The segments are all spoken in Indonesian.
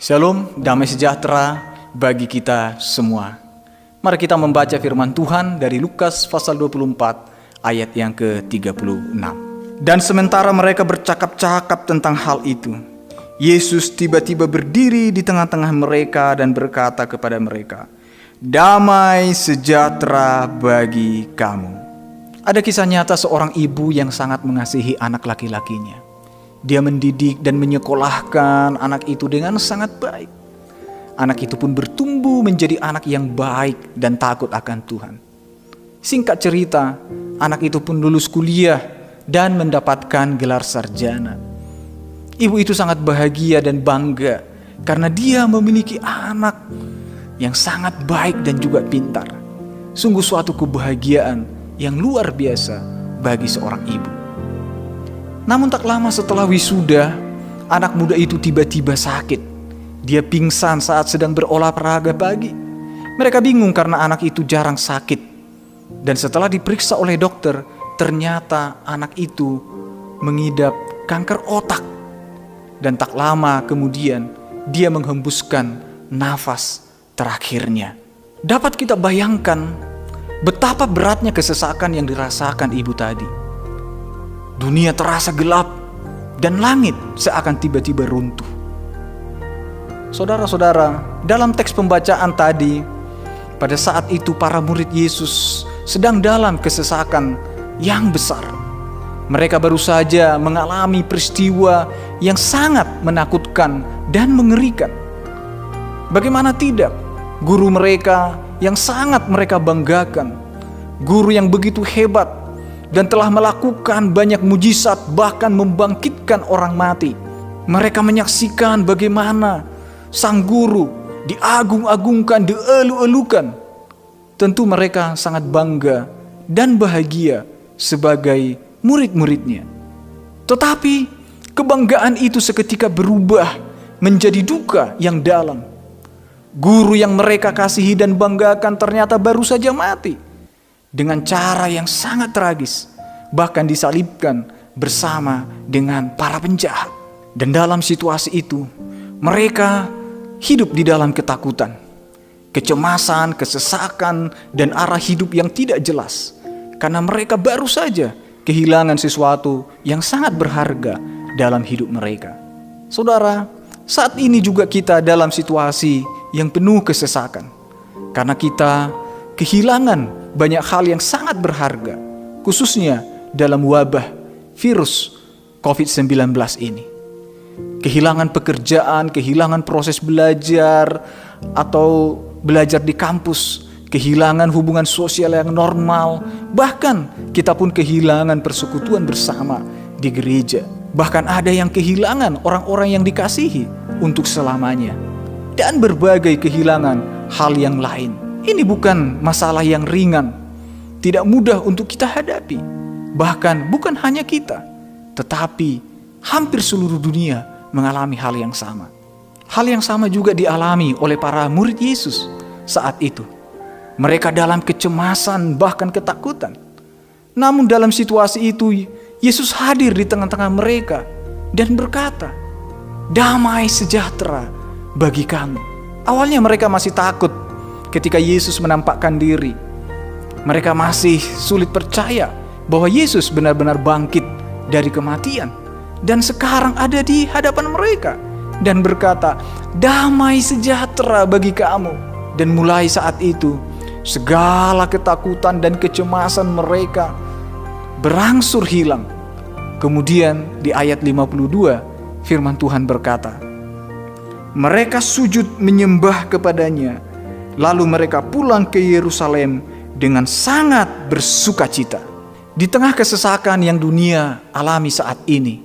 Shalom, damai sejahtera bagi kita semua. Mari kita membaca firman Tuhan dari Lukas pasal 24 ayat yang ke-36. Dan sementara mereka bercakap-cakap tentang hal itu, Yesus tiba-tiba berdiri di tengah-tengah mereka dan berkata kepada mereka, "Damai sejahtera bagi kamu." Ada kisah nyata seorang ibu yang sangat mengasihi anak laki-lakinya. Dia mendidik dan menyekolahkan anak itu dengan sangat baik. Anak itu pun bertumbuh menjadi anak yang baik dan takut akan Tuhan. Singkat cerita, anak itu pun lulus kuliah dan mendapatkan gelar sarjana. Ibu itu sangat bahagia dan bangga karena dia memiliki anak yang sangat baik dan juga pintar. Sungguh suatu kebahagiaan yang luar biasa bagi seorang ibu. Namun tak lama setelah wisuda, anak muda itu tiba-tiba sakit. Dia pingsan saat sedang berolahraga pagi. Mereka bingung karena anak itu jarang sakit. Dan setelah diperiksa oleh dokter, ternyata anak itu mengidap kanker otak. Dan tak lama kemudian, dia menghembuskan nafas terakhirnya. Dapat kita bayangkan betapa beratnya kesesakan yang dirasakan ibu tadi. Dunia terasa gelap dan langit seakan tiba-tiba runtuh. Saudara-saudara, dalam teks pembacaan tadi, pada saat itu para murid Yesus sedang dalam kesesakan yang besar. Mereka baru saja mengalami peristiwa yang sangat menakutkan dan mengerikan. Bagaimana tidak, guru mereka yang sangat mereka banggakan, guru yang begitu hebat dan telah melakukan banyak mujizat, bahkan membangkitkan orang mati. Mereka menyaksikan bagaimana sang guru diagung-agungkan, dielu-elukan. Tentu mereka sangat bangga dan bahagia sebagai murid-muridnya. Tetapi kebanggaan itu seketika berubah menjadi duka yang dalam. Guru yang mereka kasihi dan banggakan ternyata baru saja mati dengan cara yang sangat tragis, bahkan disalibkan bersama dengan para penjahat. Dan dalam situasi itu, mereka hidup di dalam ketakutan, kecemasan, kesesakan, dan arah hidup yang tidak jelas. Karena mereka baru saja kehilangan sesuatu yang sangat berharga dalam hidup mereka. Saudara, saat ini juga kita dalam situasi yang penuh kesesakan. Karena kita kehilangan banyak hal yang sangat berharga, khususnya dalam wabah virus COVID-19 ini. Kehilangan pekerjaan, kehilangan proses belajar atau belajar di kampus, kehilangan hubungan sosial yang normal, bahkan kita pun kehilangan persekutuan bersama di gereja. Bahkan ada yang kehilangan orang-orang yang dikasihi untuk selamanya, dan berbagai kehilangan hal yang lain. Ini bukan masalah yang ringan, tidak mudah untuk kita hadapi. Bahkan bukan hanya kita, tetapi hampir seluruh dunia mengalami hal yang sama. Hal yang sama juga dialami oleh para murid Yesus saat itu. Mereka dalam kecemasan, bahkan ketakutan. Namun dalam situasi itu, Yesus hadir di tengah-tengah mereka dan berkata, "Damai sejahtera bagi kamu." Awalnya mereka masih takut ketika Yesus menampakkan diri. Mereka masih sulit percaya bahwa Yesus benar-benar bangkit dari kematian dan sekarang ada di hadapan mereka dan berkata, "Damai sejahtera bagi kamu." Dan mulai saat itu, segala ketakutan dan kecemasan mereka berangsur hilang. Kemudian di ayat 52, firman Tuhan berkata, "Mereka sujud menyembah kepadanya. Lalu mereka pulang ke Yerusalem dengan sangat bersukacita." Di tengah kesesakan yang dunia alami saat ini,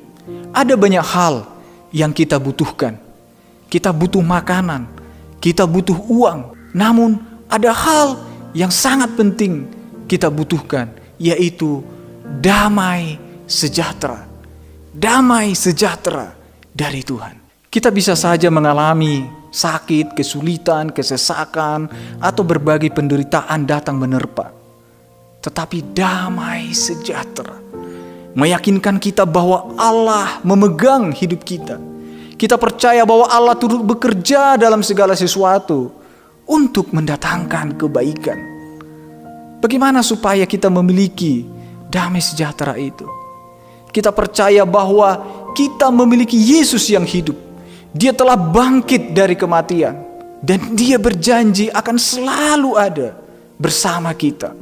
ada banyak hal yang kita butuhkan. Kita butuh makanan, kita butuh uang. Namun ada hal yang sangat penting kita butuhkan, yaitu damai sejahtera. Damai sejahtera dari Tuhan. Kita bisa saja mengalami sakit, kesulitan, kesesakan, atau berbagai penderitaan datang menerpa. Tetapi damai sejahtera meyakinkan kita bahwa Allah memegang hidup kita. Kita percaya bahwa Allah turut bekerja dalam segala sesuatu untuk mendatangkan kebaikan. Bagaimana supaya kita memiliki damai sejahtera itu? Kita percaya bahwa kita memiliki Yesus yang hidup. Dia telah bangkit dari kematian. Dan Dia berjanji akan selalu ada bersama kita.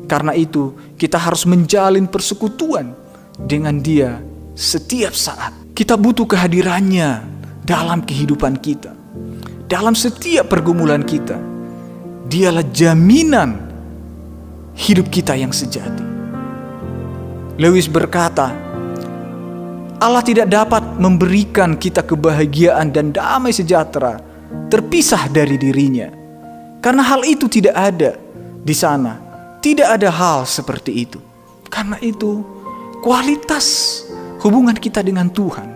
Karena itu kita harus menjalin persekutuan dengan Dia setiap saat. Kita butuh kehadirannya dalam kehidupan kita, dalam setiap pergumulan kita. Dialah jaminan hidup kita yang sejati. Lewis berkata, Allah tidak dapat memberikan kita kebahagiaan dan damai sejahtera terpisah dari dirinya. Karena hal itu tidak ada di sana. Tidak ada hal seperti itu. Karena itu, kualitas hubungan kita dengan Tuhan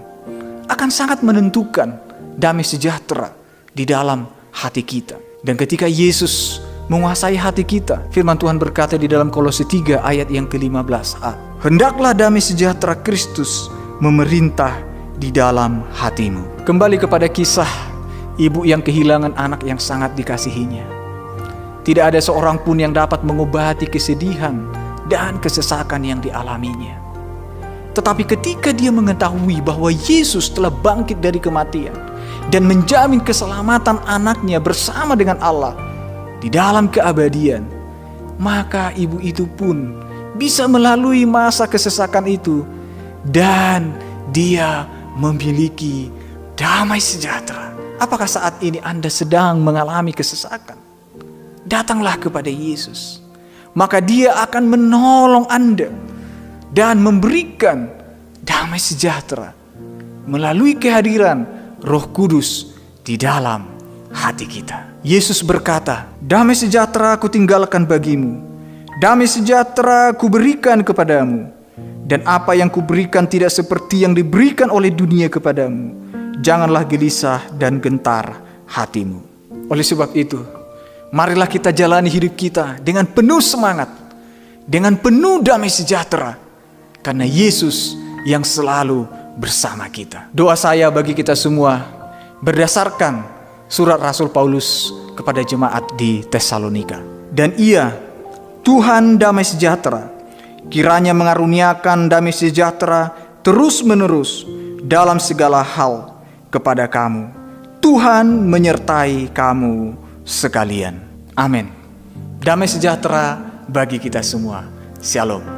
akan sangat menentukan damai sejahtera di dalam hati kita. Dan ketika Yesus menguasai hati kita, firman Tuhan berkata di dalam Kolose 3 ayat yang ke-15a, hendaklah damai sejahtera Kristus memerintah di dalam hatimu. Kembali kepada kisah ibu yang kehilangan anak yang sangat dikasihinya. Tidak ada seorang pun yang dapat mengobati kesedihan dan kesesakan yang dialaminya. Tetapi ketika dia mengetahui bahwa Yesus telah bangkit dari kematian dan menjamin keselamatan anaknya bersama dengan Allah di dalam keabadian, maka ibu itu pun bisa melalui masa kesesakan itu dan dia memiliki damai sejahtera. Apakah saat ini Anda sedang mengalami kesesakan? Datanglah kepada Yesus, maka Dia akan menolong Anda dan memberikan damai sejahtera melalui kehadiran Roh Kudus di dalam hati kita. Yesus berkata, damai sejahtera ku tinggalkan bagimu, damai sejahtera ku berikan kepadamu, dan apa yang ku berikan tidak seperti yang diberikan oleh dunia kepadamu. Janganlah gelisah dan gentar hatimu. Oleh sebab itu, marilah kita jalani hidup kita dengan penuh semangat, dengan penuh damai sejahtera, karena Yesus yang selalu bersama kita. Doa saya bagi kita semua berdasarkan surat Rasul Paulus kepada jemaat di Tesalonika. Dan Ia, Tuhan damai sejahtera, kiranya mengaruniakan damai sejahtera terus-menerus dalam segala hal kepada kamu. Tuhan menyertai kamu sekalian. Amin. Damai sejahtera bagi kita semua. Shalom.